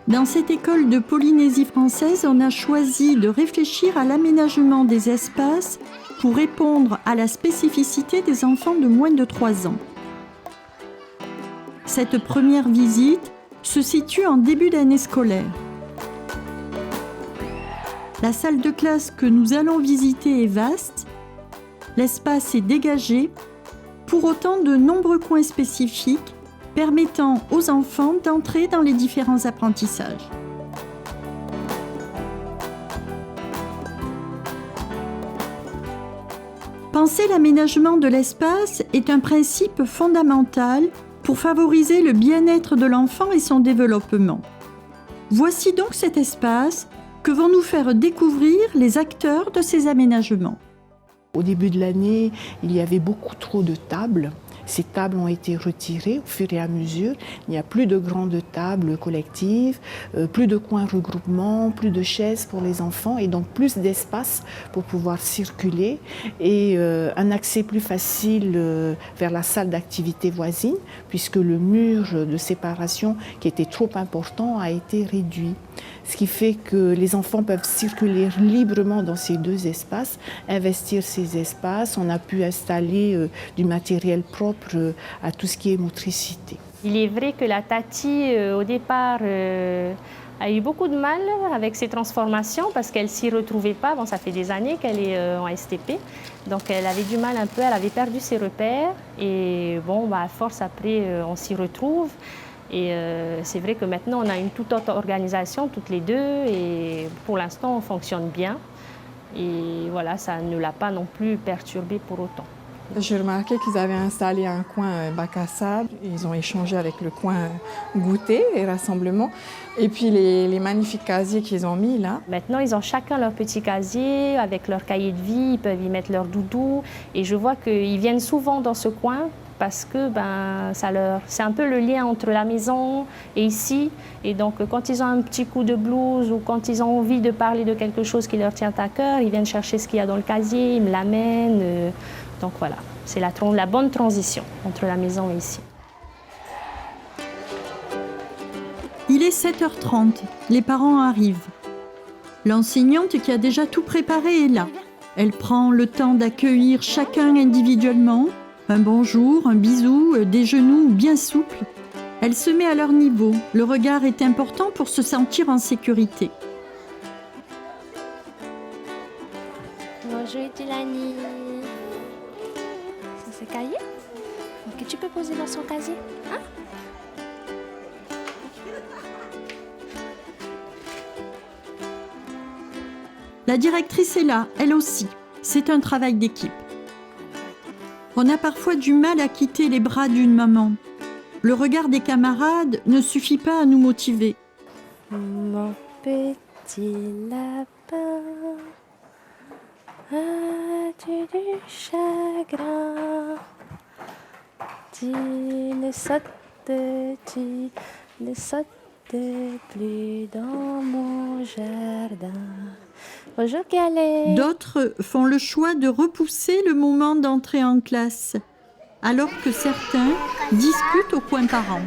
Dans cette école de Polynésie française, on a choisi de réfléchir à l'aménagement des espaces pour répondre à la spécificité des enfants de moins de 3 ans. Cette première visite se situe en début d'année scolaire. La salle de classe que nous allons visiter est vaste, l'espace est dégagé, pour autant de nombreux coins spécifiques permettant aux enfants d'entrer dans les différents apprentissages. Penser l'aménagement de l'espace est un principe fondamental pour favoriser le bien-être de l'enfant et son développement. Voici donc cet espace que vont nous faire découvrir les acteurs de ces aménagements. Au début de l'année, il y avait beaucoup trop de tables. Ces tables ont été retirées au fur et à mesure. Il n'y a plus de grandes tables collectives, plus de coins regroupement, plus de chaises pour les enfants et donc plus d'espace pour pouvoir circuler et un accès plus facile vers la salle d'activité voisine puisque le mur de séparation qui était trop important a été réduit. Ce qui fait que les enfants peuvent circuler librement dans ces deux espaces, investir ces espaces. On a pu installer du matériel propre à tout ce qui est motricité. Il est vrai que la Tati, au départ, a eu beaucoup de mal avec ces transformations parce qu'elle ne s'y retrouvait pas. Bon, ça fait des années qu'elle est en STP, donc elle avait du mal un peu, elle avait perdu ses repères. Et bon, à force, après, on s'y retrouve. Et c'est vrai que maintenant, on a une toute autre organisation, toutes les deux, et pour l'instant, on fonctionne bien. Et voilà, ça ne l'a pas non plus perturbé pour autant. J'ai remarqué qu'ils avaient installé un coin bac à sable. Ils ont échangé avec le coin goûter et rassemblement. Et puis les magnifiques casiers qu'ils ont mis là. Maintenant, ils ont chacun leur petit casier avec leur cahier de vie. Ils peuvent y mettre leur doudou. Et je vois qu'ils viennent souvent dans ce coin parce que c'est un peu le lien entre la maison et ici. Et donc, quand ils ont un petit coup de blues ou quand ils ont envie de parler de quelque chose qui leur tient à cœur, ils viennent chercher ce qu'il y a dans le casier, ils me l'amènent. Donc voilà, c'est la bonne transition entre la maison et ici. Il est 7h30, les parents arrivent. L'enseignante qui a déjà tout préparé est là. Elle prend le temps d'accueillir chacun individuellement, un bonjour, un bisou, des genoux bien souples. Elle se met à leur niveau. Le regard est important pour se sentir en sécurité. Bonjour Tulani. C'est cahier que tu peux poser dans son casier, hein? La directrice est là, elle aussi. C'est un travail d'équipe. On a parfois du mal à quitter les bras d'une maman. Le regard des camarades ne suffit pas à nous motiver. Mon petit lapin, as-tu du chagrin? Tu ne sautes plus dans mon jardin. Bonjour Galet. D'autres font le choix de repousser le moment d'entrée en classe, alors que certains discutent au coin parents.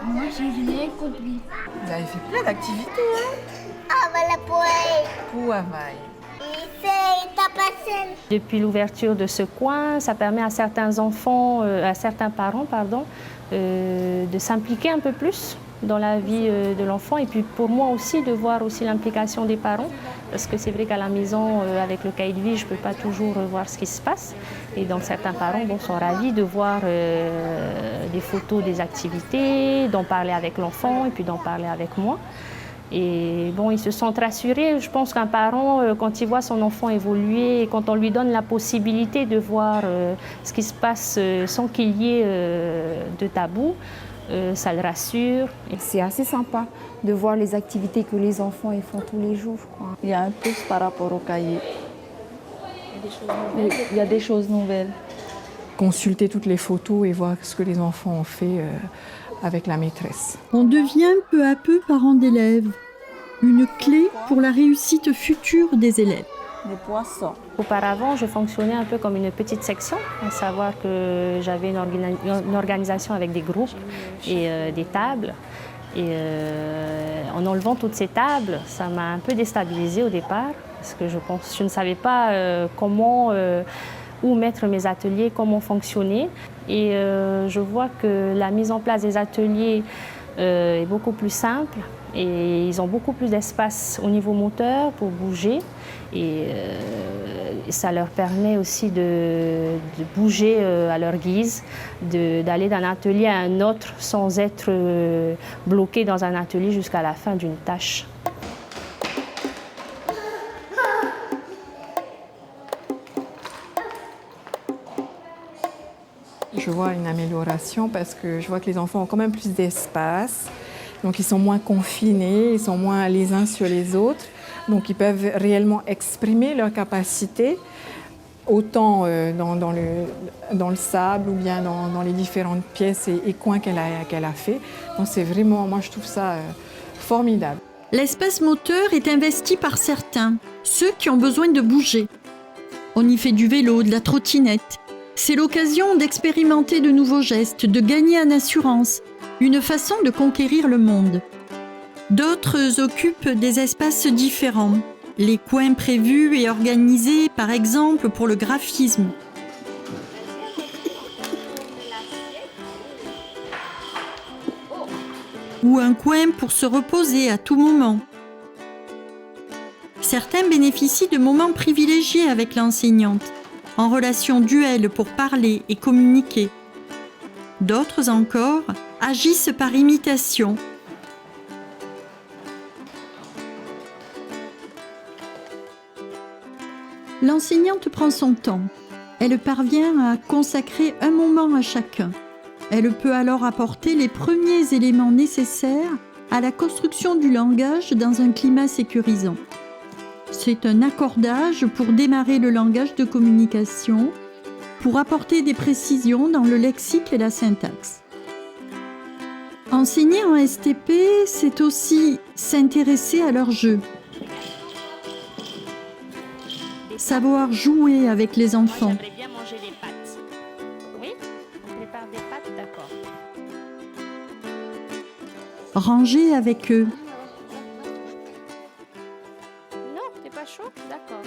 Moi, j'ai rien compris. Vous avez fait plein d'activités, hein? Depuis l'ouverture de ce coin, ça permet à certains parents, de s'impliquer un peu plus dans la vie de l'enfant et puis pour moi aussi de voir aussi l'implication des parents parce que c'est vrai qu'à la maison avec le cahier de vie je ne peux pas toujours voir ce qui se passe et donc certains parents sont ravis de voir des photos des activités, d'en parler avec l'enfant et puis d'en parler avec moi. Et ils se sentent rassurés. Je pense qu'un parent, quand il voit son enfant évoluer et quand on lui donne la possibilité de voir ce qui se passe sans qu'il y ait de tabou, ça le rassure. C'est assez sympa de voir les activités que les enfants ils font tous les jours, quoi. Il y a un plus par rapport au cahier. Il y a des choses nouvelles. Consulter toutes les photos et voir ce que les enfants ont fait avec la maîtresse. On devient peu à peu parent d'élèves, une clé pour la réussite future des élèves. des poissons. Auparavant, je fonctionnais un peu comme une petite section, à savoir que j'avais une organisation avec des groupes et des tables. Et en enlevant toutes ces tables, ça m'a un peu déstabilisée au départ, parce que je ne savais pas où mettre mes ateliers, comment fonctionner. Et je vois que la mise en place des ateliers est beaucoup plus simple et ils ont beaucoup plus d'espace au niveau moteur pour bouger. Et ça leur permet aussi de bouger à leur guise, d'aller d'un atelier à un autre sans être bloqué dans un atelier jusqu'à la fin d'une tâche. Je vois une amélioration parce que je vois que les enfants ont quand même plus d'espace. Donc ils sont moins confinés, ils sont moins les uns sur les autres. Donc ils peuvent réellement exprimer leurs capacités, autant dans le sable ou bien dans les différentes pièces et coins qu'elle a fait. Donc c'est vraiment, moi je trouve ça formidable. L'espace moteur est investi par certains, ceux qui ont besoin de bouger. On y fait du vélo, de la trottinette. C'est l'occasion d'expérimenter de nouveaux gestes, de gagner en assurance, une façon de conquérir le monde. D'autres occupent des espaces différents, les coins prévus et organisés par exemple pour le graphisme. Ou un coin pour se reposer à tout moment. Certains bénéficient de moments privilégiés avec l'enseignante, en relation duel pour parler et communiquer. D'autres encore agissent par imitation. L'enseignante prend son temps. Elle parvient à consacrer un moment à chacun. Elle peut alors apporter les premiers éléments nécessaires à la construction du langage dans un climat sécurisant. C'est un accordage pour démarrer le langage de communication, pour apporter des précisions dans le lexique et la syntaxe. Enseigner en STP, c'est aussi s'intéresser à leur jeu. Savoir jouer avec les enfants. Moi, j'aimerais bien manger des pâtes. Oui, on prépare des pâtes, d'accord. Ranger avec eux. Non, t'es pas chaud? D'accord.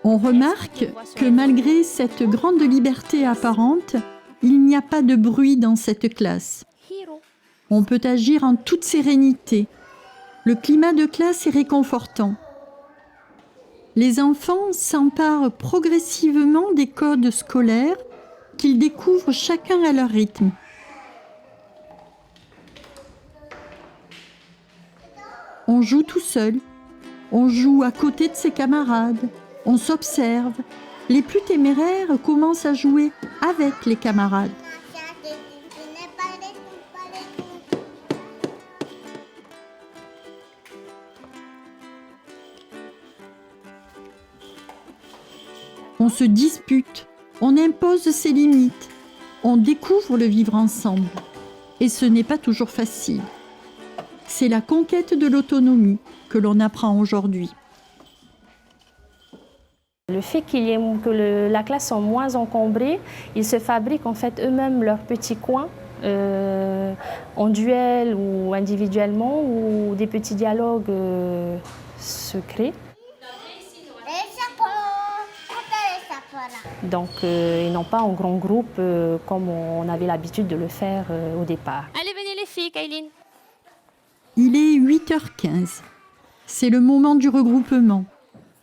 On remarque que malgré cette grande liberté apparente, il n'y a pas de bruit dans cette classe. On peut agir en toute sérénité. Le climat de classe est réconfortant. Les enfants s'emparent progressivement des codes scolaires qu'ils découvrent chacun à leur rythme. On joue tout seul, on joue à côté de ses camarades, on s'observe. Les plus téméraires commencent à jouer avec les camarades. On se dispute, on impose ses limites, on découvre le vivre ensemble. Et ce n'est pas toujours facile. C'est la conquête de l'autonomie que l'on apprend aujourd'hui. Le fait que la classe soit moins encombrée, ils se fabriquent en fait eux-mêmes leurs petits coins en duel ou individuellement, où des petits dialogues se créent. Donc, ils n'ont pas en grand groupe comme on avait l'habitude de le faire au départ. Allez, venez les filles, Kailine. Il est 8h15. C'est le moment du regroupement.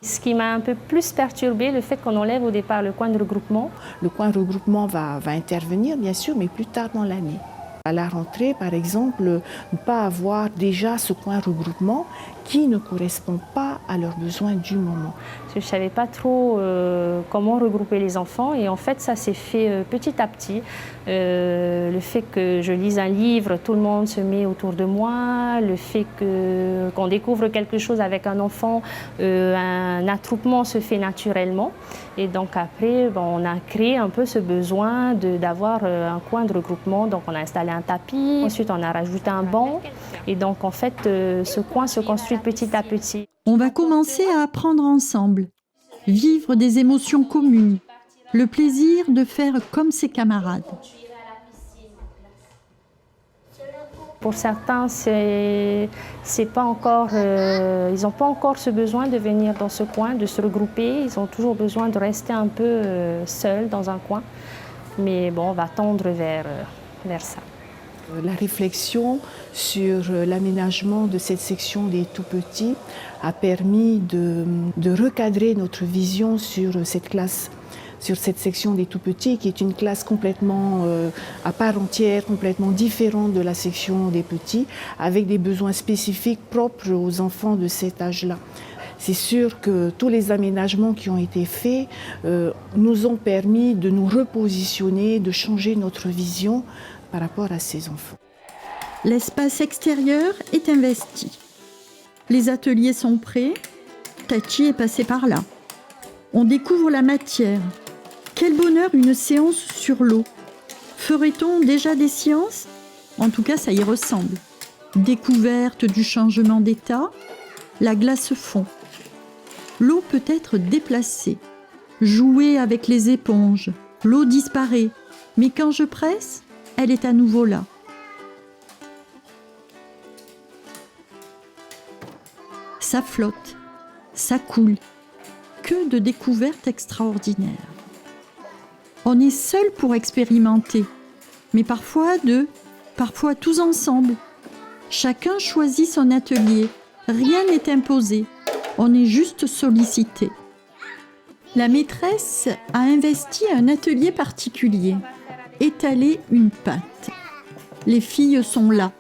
Ce qui m'a un peu plus perturbée, le fait qu'on enlève au départ le coin de regroupement. Le coin regroupement va intervenir, bien sûr, mais plus tard dans l'année. À la rentrée, par exemple, ne pas avoir déjà ce coin regroupement qui ne correspond pas à leurs besoins du moment. Je ne savais pas trop comment regrouper les enfants et en fait ça s'est fait petit à petit. Le fait que je lise un livre, tout le monde se met autour de moi. Le fait qu'on découvre quelque chose avec un enfant, un attroupement se fait naturellement. Et donc après, on a créé un peu ce besoin d'avoir un coin de regroupement. Donc on a installé un tapis, ensuite on a rajouté un banc. Et donc en fait, ce coin se construit petit à petit. On va commencer à apprendre ensemble, vivre des émotions communes, le plaisir de faire comme ses camarades. Pour certains, c'est pas encore, ils n'ont pas encore ce besoin de venir dans ce coin, de se regrouper. Ils ont toujours besoin de rester un peu seuls dans un coin. Mais bon, on va tendre vers ça. La réflexion sur l'aménagement de cette section des tout-petits a permis de recadrer notre vision sur cette classe, sur cette section des tout-petits, qui est une classe complètement à part entière, complètement différente de la section des petits, avec des besoins spécifiques propres aux enfants de cet âge-là. C'est sûr que tous les aménagements qui ont été faits nous ont permis de nous repositionner, de changer notre vision par rapport à ces enfants. L'espace extérieur est investi. Les ateliers sont prêts. Tachi est passé par là. On découvre la matière. Quel bonheur, une séance sur l'eau. Ferait-on déjà des sciences ? En tout cas, ça y ressemble. Découverte du changement d'état, la glace fond. L'eau peut être déplacée. Jouer avec les éponges. L'eau disparaît. Mais quand je presse, elle est à nouveau là. Ça flotte, ça coule. Que de découvertes extraordinaires. On est seul pour expérimenter, mais parfois à deux, parfois tous ensemble. Chacun choisit son atelier, rien n'est imposé, on est juste sollicité. La maîtresse a investi un atelier particulier, étaler une pâte. Les filles sont là.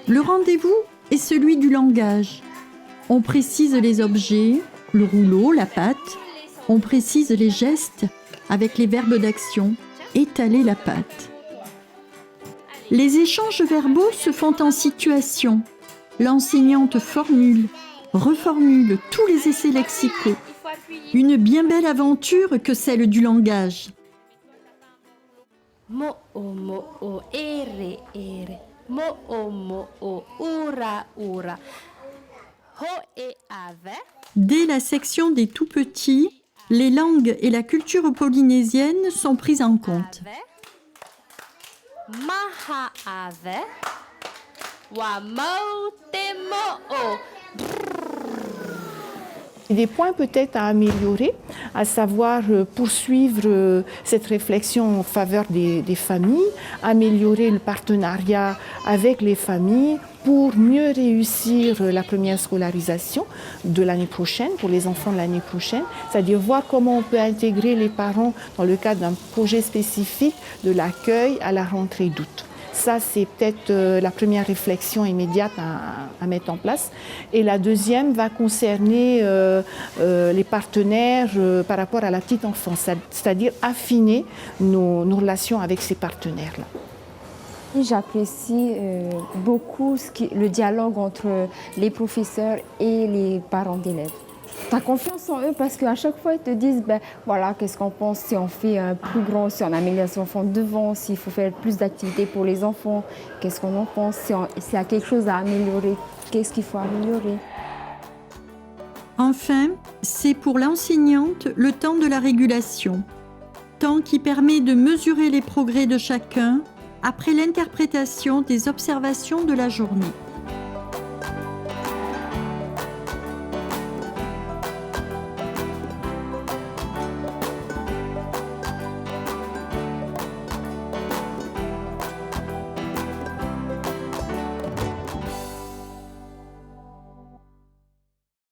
Le rendez-vous est celui du langage. On précise les objets, le rouleau, la pâte. On précise les gestes avec les verbes d'action, étaler la pâte. Les échanges verbaux se font en situation. L'enseignante formule, reformule tous les essais lexicaux. Une bien belle aventure que celle du langage. Mo-o, ere, ere. Mo-o, ura, ura. Ho et ave. Dès la section des tout-petits, les langues et la culture polynésienne sont prises en compte. Maha ave. Wa mo te mo-o. Des points peut-être à améliorer, à savoir poursuivre cette réflexion en faveur des familles, améliorer le partenariat avec les familles pour mieux réussir la première scolarisation de l'année prochaine, pour les enfants de l'année prochaine, c'est-à-dire voir comment on peut intégrer les parents dans le cadre d'un projet spécifique de l'accueil à la rentrée d'août. Ça, c'est peut-être la première réflexion immédiate à mettre en place. Et la deuxième va concerner les partenaires par rapport à la petite enfance, c'est-à-dire affiner nos relations avec ces partenaires-là. J'apprécie beaucoup le dialogue entre les professeurs et les parents d'élèves. Tu as confiance en eux parce qu'à chaque fois, ils te disent, voilà, qu'est-ce qu'on pense si on fait un plus grand, si on améliore les enfants devant, s'il faut faire plus d'activités pour les enfants, qu'est-ce qu'on en pense, s'il y a quelque chose à améliorer, qu'est-ce qu'il faut améliorer. Enfin, c'est pour l'enseignante le temps de la régulation, temps qui permet de mesurer les progrès de chacun après l'interprétation des observations de la journée.